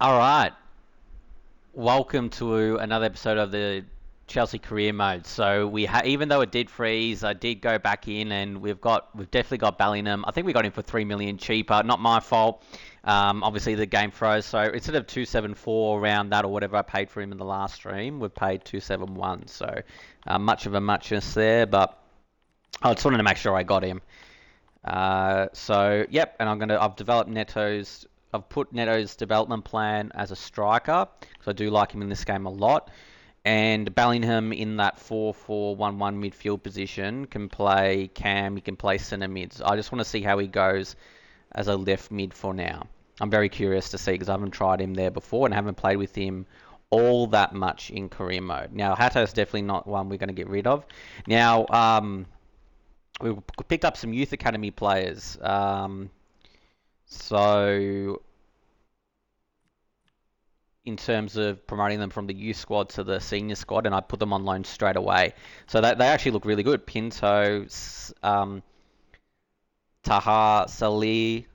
All right, welcome to another episode of the Chelsea career mode. So even though it did freeze, I did go back in, and we've definitely got Bellingham. I think we got him for 3 million cheaper. Not my fault. Obviously the game froze, so instead of 274 around that or whatever I paid for him in the last stream, we've paid 271. So much of a muchness there, but I just wanted to make sure I got him. So yep, and I've developed Neto's. I've put Neto's development plan as a striker because I do like him in this game a lot. And Bellingham in that 4-4-1-1 midfield position can play cam. He can play centre mids. I just want to see how he goes as a left mid for now. I'm very curious to see because I haven't tried him there before and haven't played with him all that much in career mode. Now Hato's definitely not one we're going to get rid of. Now we picked up some youth academy players. So in terms of promoting them from the youth squad to the senior squad, and I put them on loan straight away. So they actually look really good. Pinto, Taha, Salih,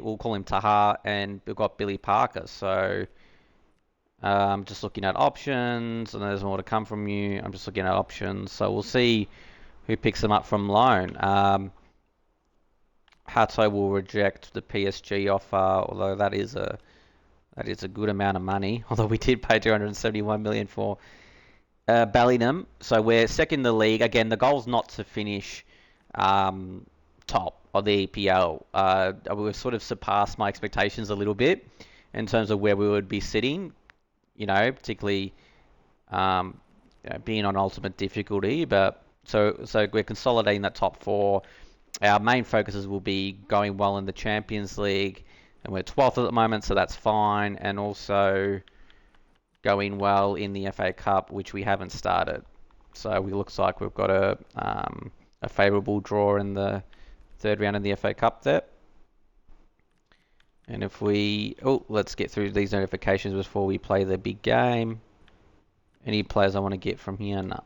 we'll call him Taha, and we've got Billy Parker. So just looking at options, and there's more to come from you. I'm just looking at options. So we'll see who picks them up from loan. Hato will reject the PSG offer, although that is a good amount of money. Although we did pay 271 million for Bellingham, so we're second in the league. Again, the goal's not to finish top of the EPL. We've sort of surpassed my expectations a little bit in terms of where we would be sitting. Particularly being on ultimate difficulty, but so we're consolidating that top four. Our main focuses will be going well in the Champions League, and we're 12th at the moment, so that's fine, and also going well in the FA Cup, which we haven't started. So it looks like we've got a favourable draw in the third round in the FA Cup there. And if let's get through these notifications before we play the big game. Any players I want to get from here? No.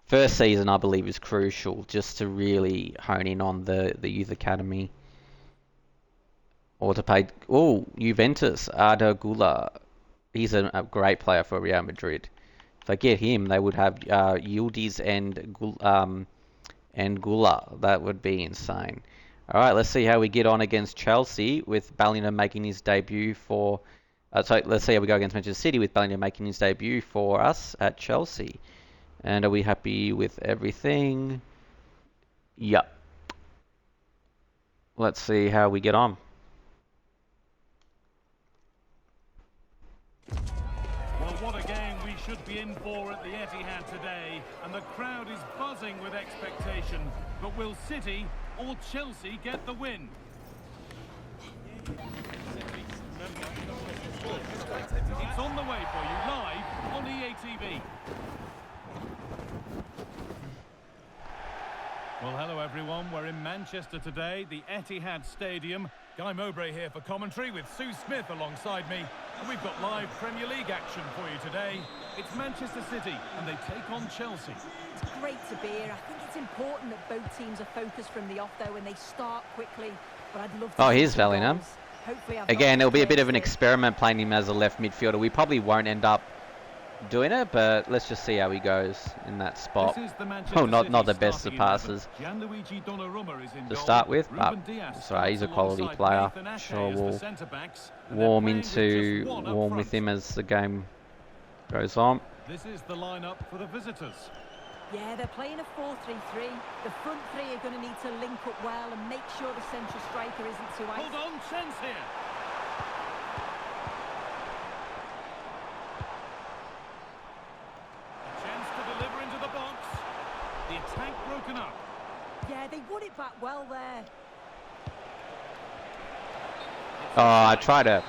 First season, I believe, is crucial just to really hone in on the youth academy. Or to pay... Oh, Juventus, Arda Güler. He's a great player for Real Madrid. If I get him, they would have Yildiz and Güler. That would be insane. All right, let's see how we get on against Chelsea with Bellingham making his debut for... so let's see how we go against Manchester City with Bellingham making his debut for us at Chelsea. And are we happy with everything? Yep. Let's see how we get on. Well, what a game we should be in for at the Etihad today. And the crowd is buzzing with expectation. But will City or Chelsea get the win? It's on the way for you live on EA TV. Well, hello everyone. We're in Manchester today, the Etihad Stadium. Guy Mowbray here for commentary with Sue Smith alongside me. And we've got live Premier League action for you today. It's Manchester City and they take on Chelsea. It's great to be here. I think it's important that both teams are focused from the off though and they start quickly. But I'd love to see here's Bellingham. Again, it'll be a bit of an experiment playing him as a left midfielder. We probably won't end up doing it, but let's just see how he goes in that spot. Not the best of passes to start with, but sorry, he's a quality player. Sure, we'll warm with him as the game goes on. This is the lineup for the visitors. Yeah, they're playing a 4-3-3. The front three are going to need to link up well and make sure the central striker isn't too Hold on, chance here. The attack broken up. Yeah, they won it back well there. Oh, I tried to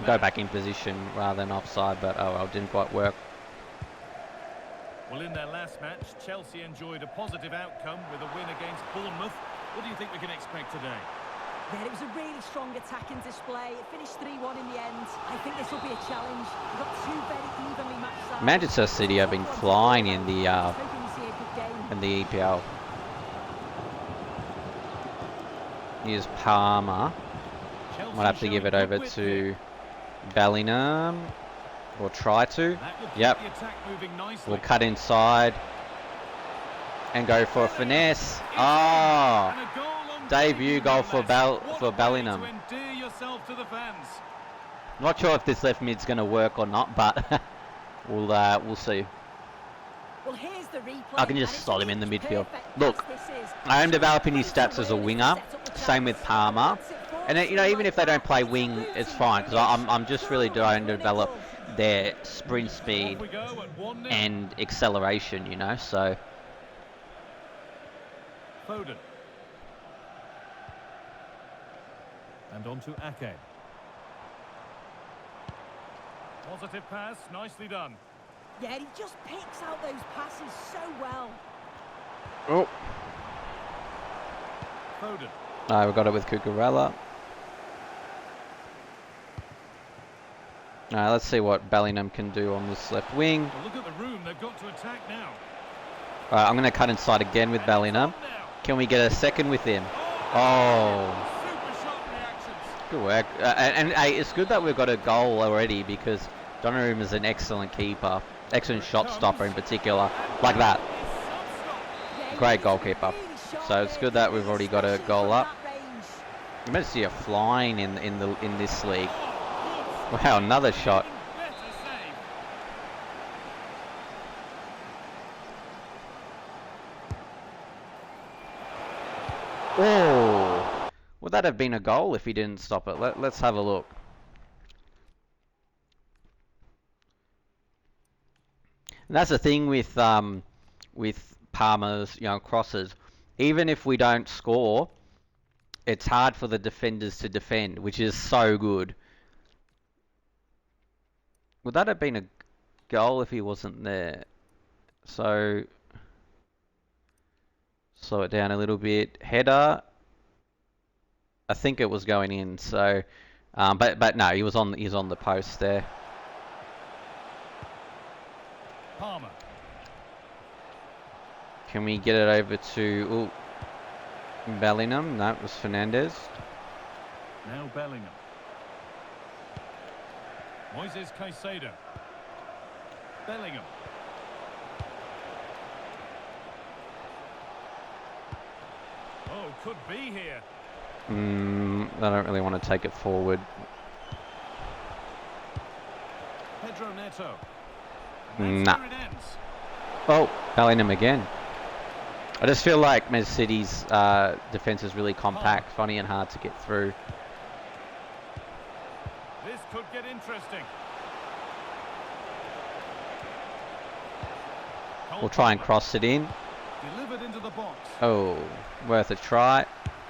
go back in position rather than offside, but oh well, didn't quite work. Well, in their last match, Chelsea enjoyed a positive outcome with a win against Bournemouth. What do you think we can expect today? Yeah, it was a really strong attacking display. It finished 3-1 in the end. I think this will be a challenge. We've got two very evenly matched sides. Manchester City have been flying in the EPL. Here's Palmer. Chelsea Might have to give showing it good over width to here. Bellingham. Or try to. That will keep Yep. the attack moving nicely. We'll cut inside. And go for a finesse. Oh! And a goal on Debut goal no for less. What a way Bellingham. to endear yourself to the fans. Not sure if this left mid's going to work or not, but we'll see. Well, here's the replay, I can just and it's slot him in the a midfield. perfect Look, pass this is. I am developing his Great stats as a awareness to winger. set up the Same with chance. Palmer. Puts it forward And you know, even like if they don't that, play it's a wing, routine it's fine because finish. I'm just really Goal trying to develop clinical. their sprint Off speed we go at 1-0. and acceleration. You know, so Foden. And on to Ake. Positive pass, nicely done. Yeah, he just picks out those passes so well. oh, Foden. no, we got it with Cucurella. Let's see what Bellingham can do on this left wing. Well, look at the room they've got to attack now. I'm going to cut inside again with And Bellingham. it's on now. Can we get a second with him? Oh. Super shot reactions. Good work. And hey, it's good that we've got a goal already because Donnarumma is an excellent keeper. Excellent shot stopper in particular. Like that. Yeah, Great he's goalkeeper. really sharp So it's there, good that Jimmy, we've already got a especially goal from up. that range. You better see a flying in this league. Wow, another shot. Better save. Oh! Would that have been a goal if he didn't stop it? Let's have a look. And that's the thing with Palmer's, crosses. Even if we don't score, it's hard for the defenders to defend, which is so good. Would that have been a goal if he wasn't there? So slow it down a little bit. Header. I think it was going in. So, but no, he's on the post there. Palmer. Can we get it over to Bellingham? No, it was Fernandez. Now Bellingham. Moises Caicedo. Bellingham. Oh, could be here. I don't really want to take it forward. Pedro Neto. Nah. Where it ends. Oh, Bellingham again. I just feel like Man City's defense is really compact, funny and hard to get through. This could get interesting. We'll try and cross it in. Delivered into the box. Oh, worth a try.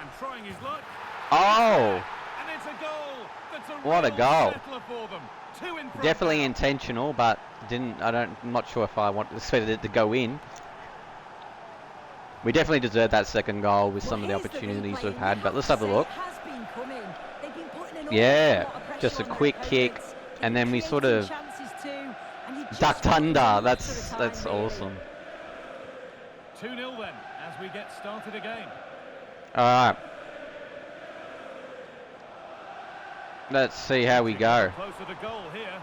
And trying his luck. Oh, And it's a goal. That's a What a real goal. settler for them. Two in front definitely now. intentional, but I'm not sure if I expected it to go in. We definitely deserved that second goal with some of the Well, here's opportunities replay, we've and had, you but have let's to have a say look. it has been coming. They've been putting an Yeah, awful lot of pressure just a on their quick kick, opponents. They've and been then we sort creating of chances too, and you just ducked want under. them most of That's the time, really. awesome. 2-0 then, as we get started again. All right. Let's see how we go. Closer to goal here.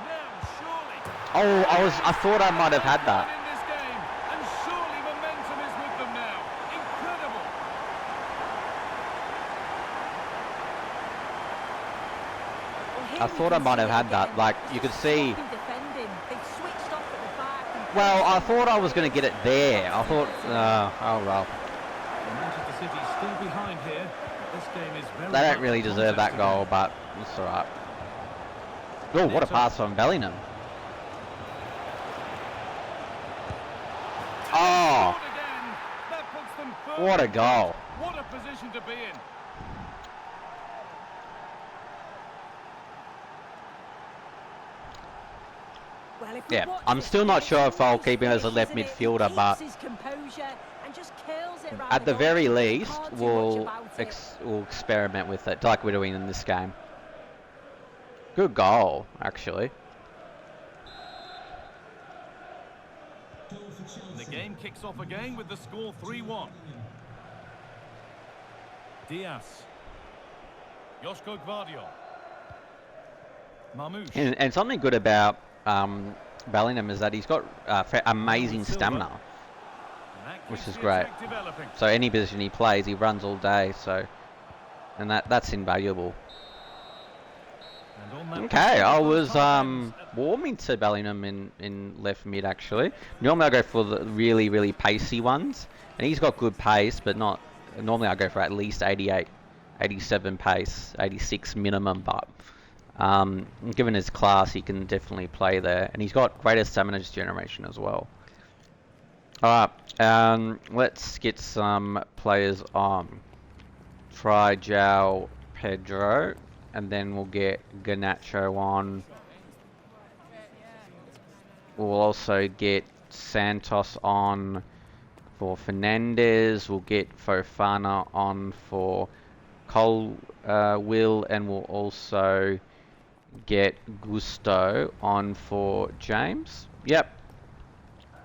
Now, surely. Oh, I thought I might have had that. In this game, and surely momentum is with them now. Incredible. Well, here I we thought I can might have see had that. again, Like, you just could see. sloppy defending. They've switched off at the back and Well, I pressing. thought I was going to get it there. I thought, oh well. Manchester City still behind here. This game is very They don't much really a deserve that contest goal, again. but it's all right. Oh, what a pass from Bellingham. Oh, Scored again. That puts them firmly what a ahead. goal. What a position to be in. Well, if we Yeah, watch I'm this, still not it's sure if I'll nice keep him as a finish, left isn't it? He midfielder, keeps but his composure and just curls it around at the very goalkeeper. You least, can't do much we'll about it. we'll experiment with it, like we're doing in this game. Good goal, actually. The game kicks off again with the score 3-1. Diaz. Josko Gvardiol. Mamouche. And something good about Bellingham is that he's got amazing stamina, which is great. So any position he plays, he runs all day. So, and that's invaluable. Okay, I was warming to Bellingham in left mid actually. Normally I go for the really, really pacey ones, and he's got good pace, but not. Normally I go for at least 88, 87 pace, 86 minimum, but given his class, he can definitely play there, and he's got greater stamina generation as well. All right, let's get some players on. Try João Pedro, and then we'll get Garnacho on. We'll also get Santos on for Fernandez. We'll get Fofana on for Will, and we'll also get Gusto on for James. Yep.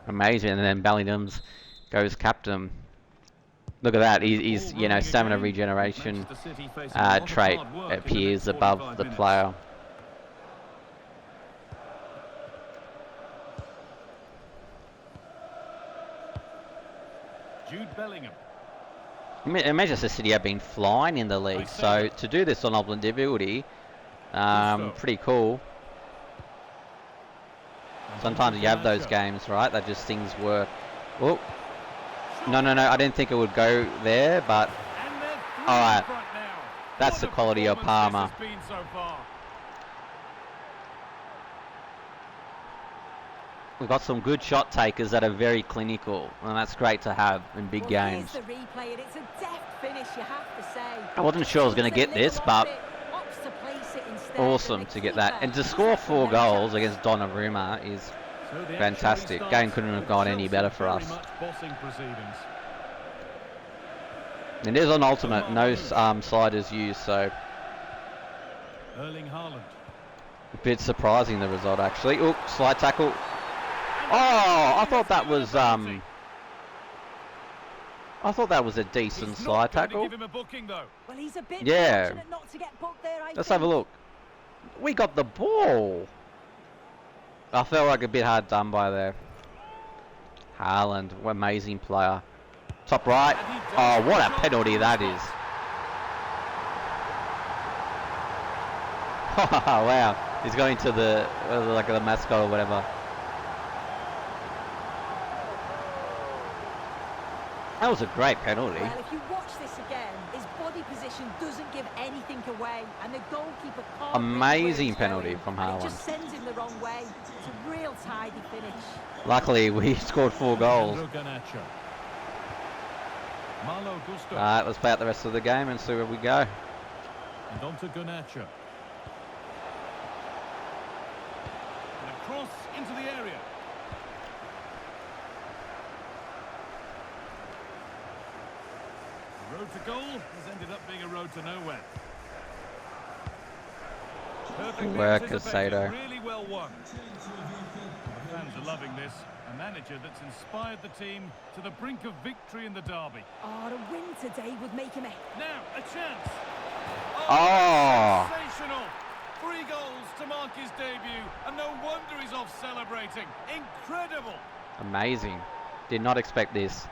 Amazing. And then Bellingham's goes captain. Look at that. He's stamina regeneration trait appears above the player. Jude Bellingham. Manchester City have been flying in the league, so to do this on Upland difficulty, pretty cool. Sometimes you have those games, right, that just things work. Oh, no, I didn't think it would go there, but alright, that's the quality of Palmer. We've got some good shot takers that are very clinical, and that's great to have in big games. The replay, and it's a deft finish, you have to say. I wasn't sure I was going to get this, but awesome to get that. And to score 4 goals against Donnarumma is fantastic. Game couldn't have gone any better for us. And it is on ultimate, no sliders used, so a bit surprising the result actually. Oop, slide tackle. Oh, I thought that was a decent slide tackle. Well, he's a bit yeah. not to get booked there, Let's have a look. We got the ball. I felt like a bit hard done by there. Haaland, what amazing player. Top right. Oh, what a penalty that is. Wow. He's going to the the mascot or whatever. That was a great penalty. Well, if you watch this again, his body position doesn't give anything away, and the goalkeeper can't. Amazing penalty from Haaland. It just sends him the wrong way. It's a real tidy finish. Luckily, we scored 4 goals. Alright, let's play out the rest of the game and see where we go. And on to Garnacho. And a cross into the area. The road to goal has ended up being a road to nowhere. Perfectly anticipated, really well won. The fans are loving this. A manager that's inspired the team to the brink of victory in the derby. Oh, a win today would make him a... Now, a chance. Oh! Sensational. 3 goals to mark his debut, and no wonder he's off celebrating. Incredible. Amazing. Did not expect this.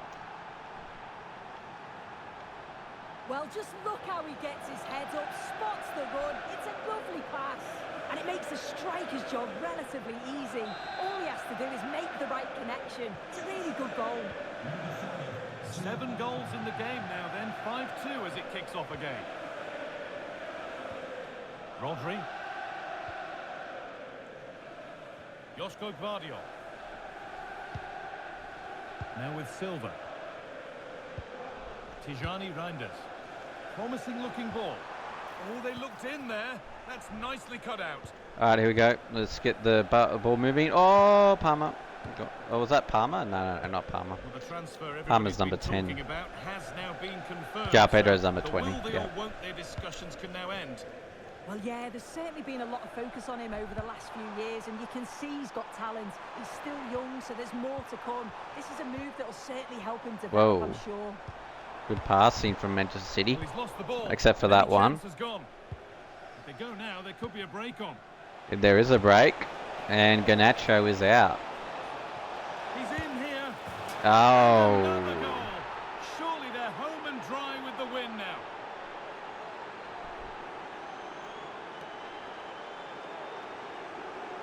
Well, just look how he gets his head up, spots the run. It's a lovely pass. And it makes the striker's job relatively easy. All he has to do is make the right connection. It's a really good goal. 7 goals in the game now then, 5-2 as it kicks off again. Rodri. Josko Gvardiol. Now with Silva. Tijani Reinders. Promising looking ball. Oh, they looked in there. That's nicely cut out. Alright, here we go. Let's get the ball moving. Oh, Palmer. Oh, was that Palmer? No, not Palmer. Well, the transfer Palmer's number 10. Has now been confirmed. João Pedro's number 20. Will they yeah. or won't their discussions can now end? Well, yeah, there's certainly been a lot of focus on him over the last few years, and you can see he's got talent. He's still young, so there's more to come. This is a move that will certainly help him develop, I'm sure. Good passing from Manchester City, Well, he's lost the ball. except for that one. Has gone. If they go now, there could be a break on. There is a break, and Garnacho is out. He's in here. Oh. Another goal. Surely they're home and dry with the win now.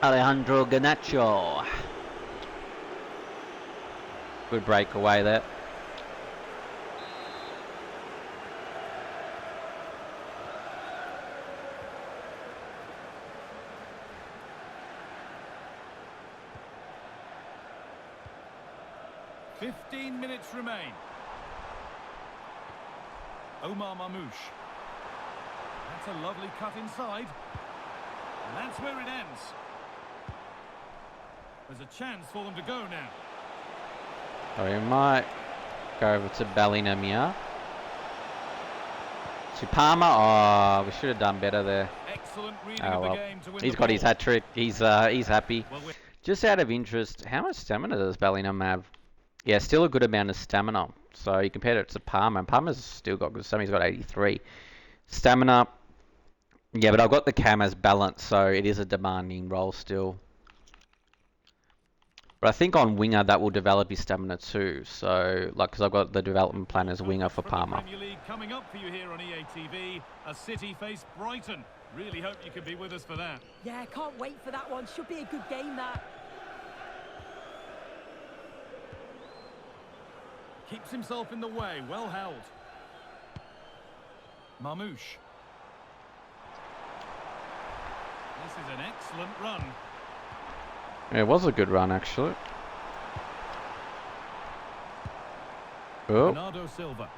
Alejandro Garnacho. Good breakaway there. "15 minutes remain. Omar Mamouche. That's a lovely cut inside. And that's where it ends. There's a chance for them to go now. So we might go over to Bellingham here. To Palmer. Oh, we should have done better there. Excellent reading Oh of the well. game to win He's the got his ball. hat trick. He's happy. Well, Just out of interest, how much stamina does Bellingham have? Yeah, still a good amount of stamina. So you compare it to Palmer. Palmer's still got good stamina. He's got 83. Stamina. Yeah, but I've got the cam as balance, so it is a demanding role still. But I think on winger that will develop his stamina too. So, like, because I've got the development plan as winger for From the Palmer. Premier League coming up for you here on EA TV as City face Brighton. Really hope you can be with us for that. Yeah, can't wait for that one. Should be a good game, that. Keeps himself in the way, well held. Mamouche. This is an excellent run. Yeah, it was a good run actually. Oh, Bernardo Silva.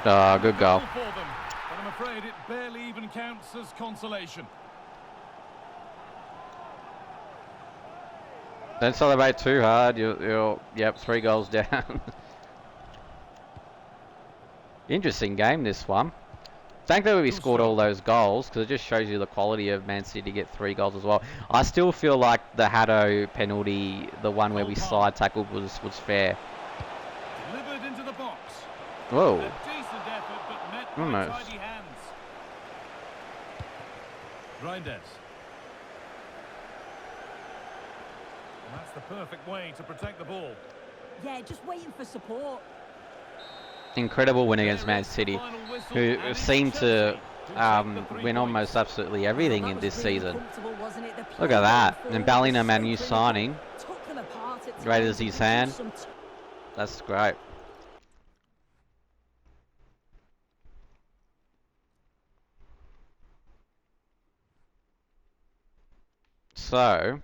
good goal. For them, but I'm afraid it barely even counts as consolation. Don't celebrate too hard. Yep, 3 goals down. Interesting game, this one. Thankfully we scored all those goals, because it just shows you the quality of Man City to get 3 goals as well. I still feel like the Haddo penalty, the one where we side tackled, was fair. Delivered into the box. Whoa. A decent effort, but met by Almost. tidy hands. Reinders. And that's the perfect way to protect the ball. Yeah, just waiting for support. Incredible win against Man City, who seem to win almost absolutely everything in this season. Look at that. And Bellingham, our new signing, raises his hand. That's great. So,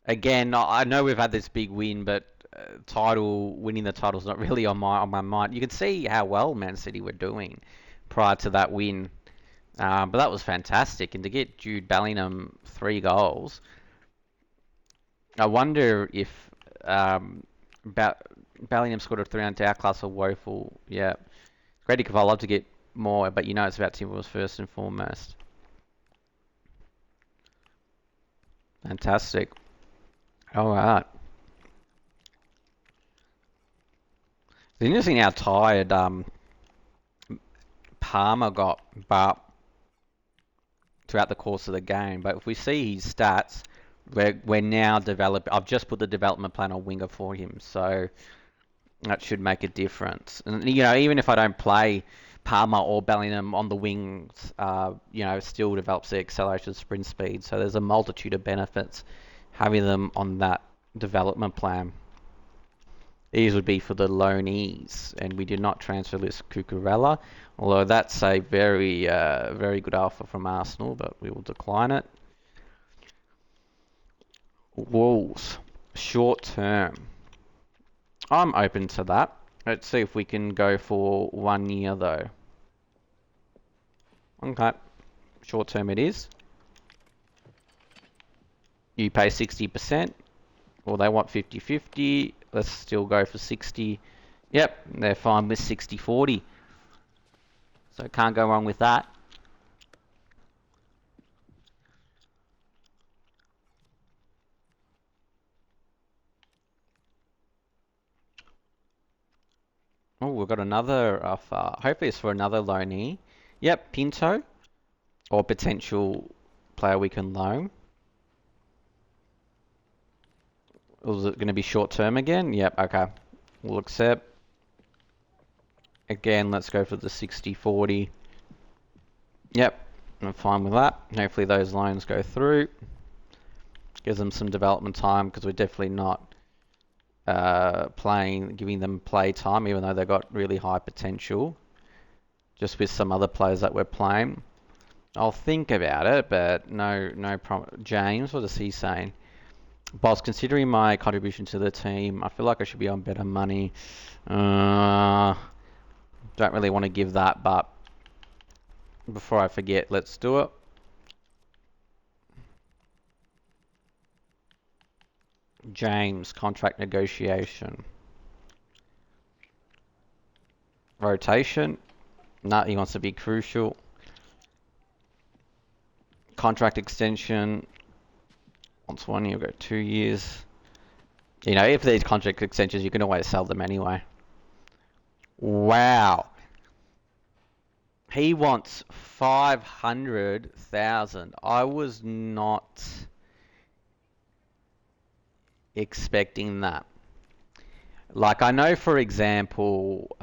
again, I know we've had this big win, but winning the title's not really on my mind. You can see how well Man City were doing prior to that win, but that was fantastic. And to get Jude Bellingham 3 goals, I wonder if Bellingham scored a 300 outclass or woeful. Yeah, great because I love to get more, but you know it's about Timberwolves first and foremost. Fantastic. All right. It's interesting how tired Palmer got throughout the course of the game. But if we see his stats, we're now developing. I've just put the development plan on winger for him, so that should make a difference. And you know, even if I don't play Palmer or Bellingham on the wings, you know, still develops the acceleration, sprint speed. So there's a multitude of benefits having them on that development plan. These would be for the loanees, and we did not transfer list Cucurella, although that's a very good offer from Arsenal, but we will decline it. Wolves, short term. I'm open to that. Let's see if we can go for 1 year though. Okay, short term it is. You pay 60%, or they want 50-50. Let's still go for 60. Yep, they're fine with 60-40. So can't go wrong with that. Oh, we've got another offer. Hopefully it's for another loanee. Yep, Pinto, or potential player we can loan. Was it going to be short term again? Yep, okay. We'll accept. Again, let's go for the 60-40. Yep, I'm fine with that. Hopefully those loans go through. Gives them some development time because we're definitely not giving them play time, even though they've got really high potential. Just with some other players that we're playing. I'll think about it, but no problem. James, what is he saying? Boss, considering my contribution to the team, I feel like I should be on better money. Don't really want to give that, but before I forget, let's do it. James, contract negotiation. Rotation. Nah, he wants to be crucial. Contract extension. Wants 1 year, go 2 years. You know, if there's contract extensions, you can always sell them anyway. Wow. He wants 500,000. I was not expecting that. Like, I know, for example,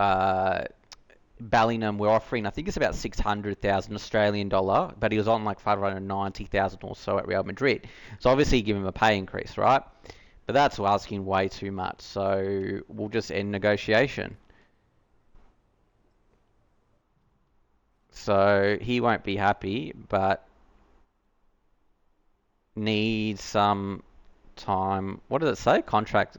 Bellingham, we're offering, I think it's about 600,000 Australian dollar, but he was on like 590,000 or so at Real Madrid. So obviously give him a pay increase, right? But that's asking way too much. So we'll just end negotiation. So he won't be happy, but needs some time. What does it say? Contract.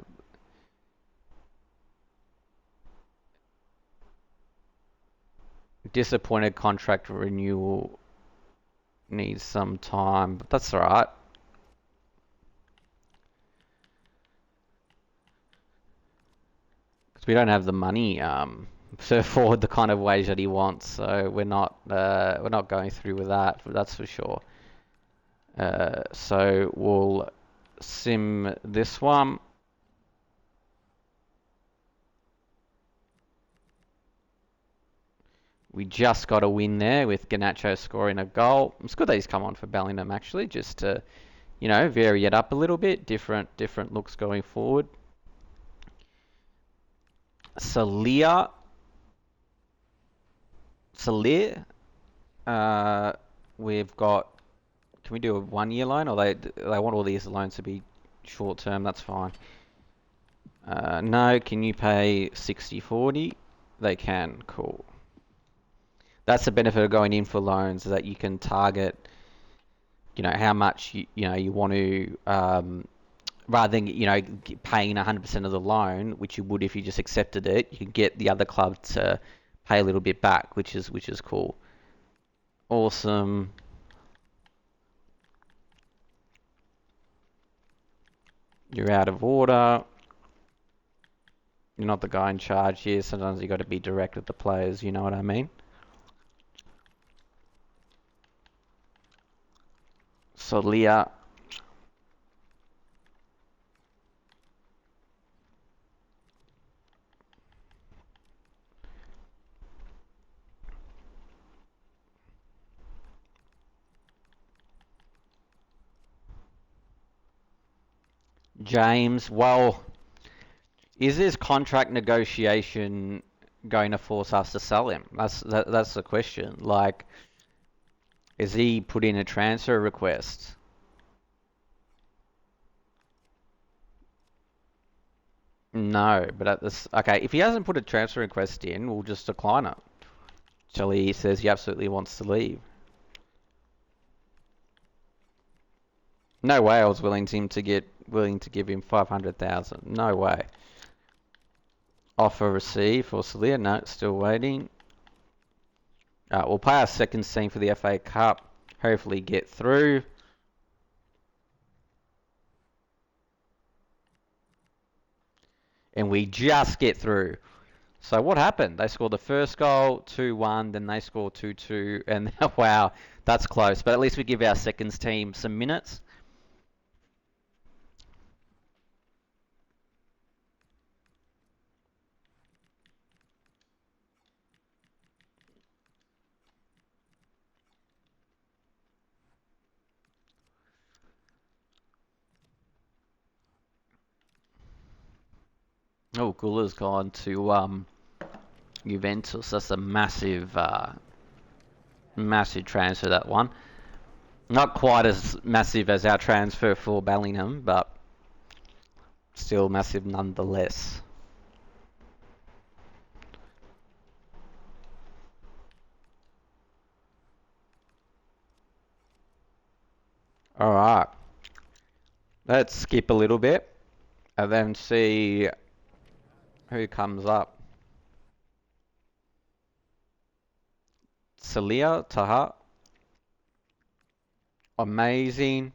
Disappointed contract renewal needs some time, but that's all right. Because we don't have the money to afford the kind of wage that he wants, so we're not going through with that. That's for sure. So we'll sim this one. We just got a win there with Garnacho scoring a goal. It's good that he's come on for Bellingham actually, just to, vary it up a little bit. Different looks going forward. Salia. We've got. Can we do a 1 year loan, or they want all these loans to be short term? That's fine. No, can you pay 60-40? They can. Cool. That's the benefit of going in for loans, is that you can target, how much you want to, rather than paying 100% of the loan, which you would if you just accepted it. You can get the other club to pay a little bit back, which is cool. Awesome. You're out of order. You're not the guy in charge here. Sometimes you got to be direct with the players. You know what I mean? So Leah. James. Well, is this contract negotiation going to force us to sell him? That's the question. Like, is he put in a transfer request? No, but at this, okay, if he hasn't put a transfer request in, we'll just decline it till he says he absolutely wants to leave. No way I was willing to give him 500,000. No way. Offer received for Celia. No, still waiting. We'll play our second scene for the FA Cup. Hopefully get through. And we just get through. So what happened? They scored the first goal, 2-1, then they scored 2-2, and wow, that's close. But at least we give our seconds team some minutes. Oh, Gula's gone to Juventus. That's a massive transfer, that one. Not quite as massive as our transfer for Bellingham, but still massive nonetheless. All right, let's skip a little bit and then see who comes up. Celia Taha, amazing.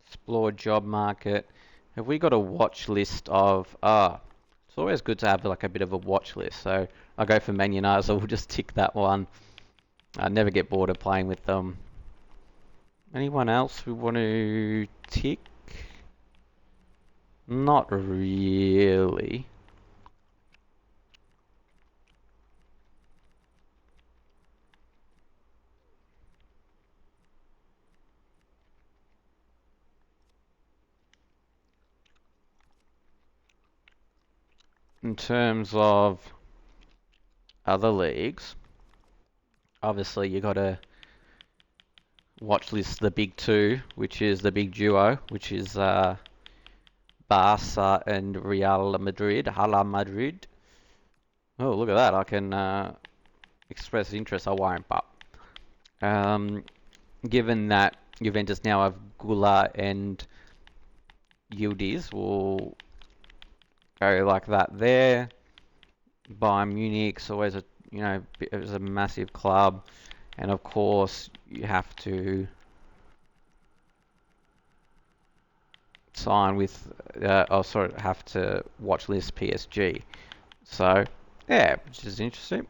Explore job market. Have we got a watch list of... it's always good to have like a bit of a watch list. So I'll go for Man United, so we'll just tick that one. I never get bored of playing with them. Anyone else we want to tick? Not really. In terms of other leagues, obviously you got to watch list the big two, which is the big duo, which is Barca and Real Madrid, Hala Madrid. Oh, look at that! I can express interest. I won't, but given that Juventus now have Gula and Yildiz, we'll go like that there. Bayern Munich's always it was a massive club, and of course you have to sign with, have to watch list PSG. So yeah, which is interesting.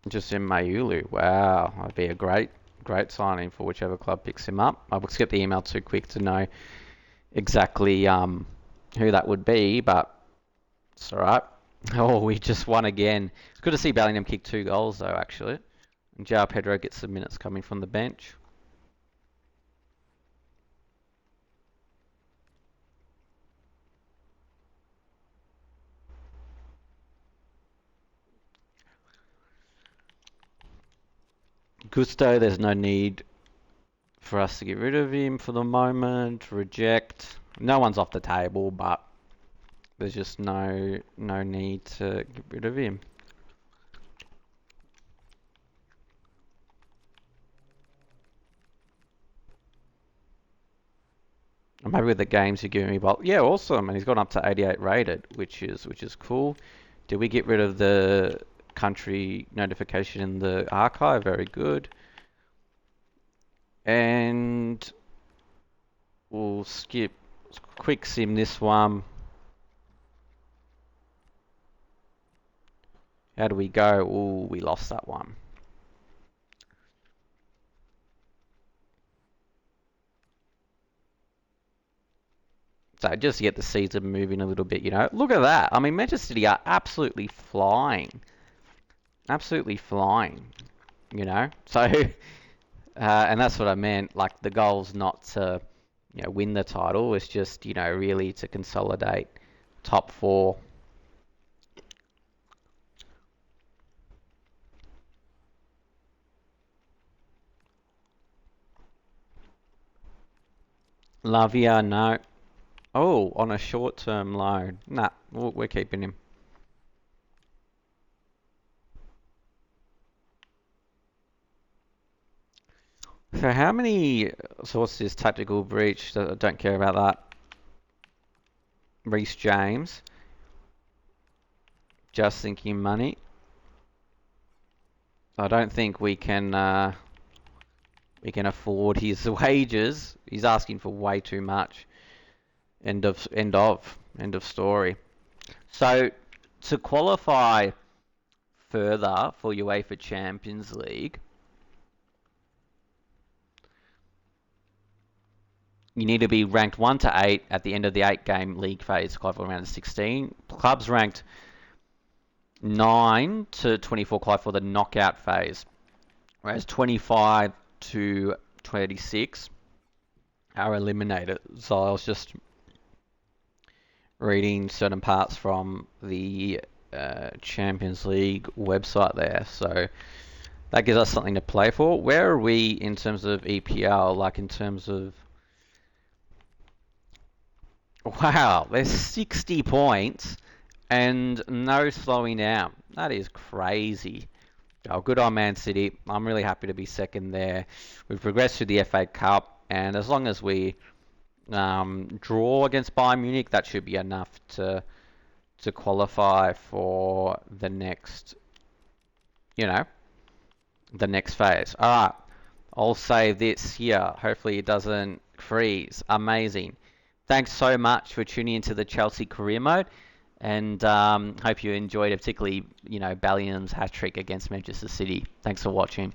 Just in Mayulu, wow, that'd be a great signing for whichever club picks him up. I will skip the email too quick to know exactly who that would be, but it's alright. Oh, we just won again. It's good to see Bellingham kick 2 goals though, actually. And João Pedro gets some minutes coming from the bench. Gusto, there's no need for us to get rid of him for the moment. Reject. No one's off the table, but there's just no need to get rid of him. I'm happy with the games you're giving me, but yeah, awesome. And he's gone up to 88 rated, which is cool. Did we get rid of the country notification in the archive? Very good. And we'll skip quick sim this one. How do we go? Ooh, we lost that one. So just to get the season moving a little bit, Look at that. I mean, Manchester City are absolutely flying. Absolutely flying, So, and that's what I meant. Like, the goal's not to, win the title. It's just, really to consolidate top four. Lavia, no. Oh, on a short-term loan. Nah, we're keeping him. So how many... So what's this tactical breach? I don't care about that. Reece James. Just thinking money. I don't think we can afford his wages. He's asking for way too much. End of story. So to qualify further for UEFA Champions League, you need to be ranked 1 to 8 at the end of the 8-game league phase, qualify round of 16. Clubs ranked 9 to 24 qualify for the knockout phase, whereas 25 to 26 are eliminated. So I was just reading certain parts from the Champions League website there. So that gives us something to play for. Where are we in terms of EPL? Like in terms of... Wow, there's 60 points and no slowing down. That is crazy. Oh, good on Man City. I'm really happy to be second there. We've progressed through the FA Cup, and as long as we draw against Bayern Munich, that should be enough to qualify for the next, the next phase. All right, I'll save this here. Hopefully it doesn't freeze. Amazing. Thanks so much for tuning into the Chelsea Career Mode, and hope you enjoyed it, particularly, Bellingham's hat-trick against Manchester City. Thanks for watching.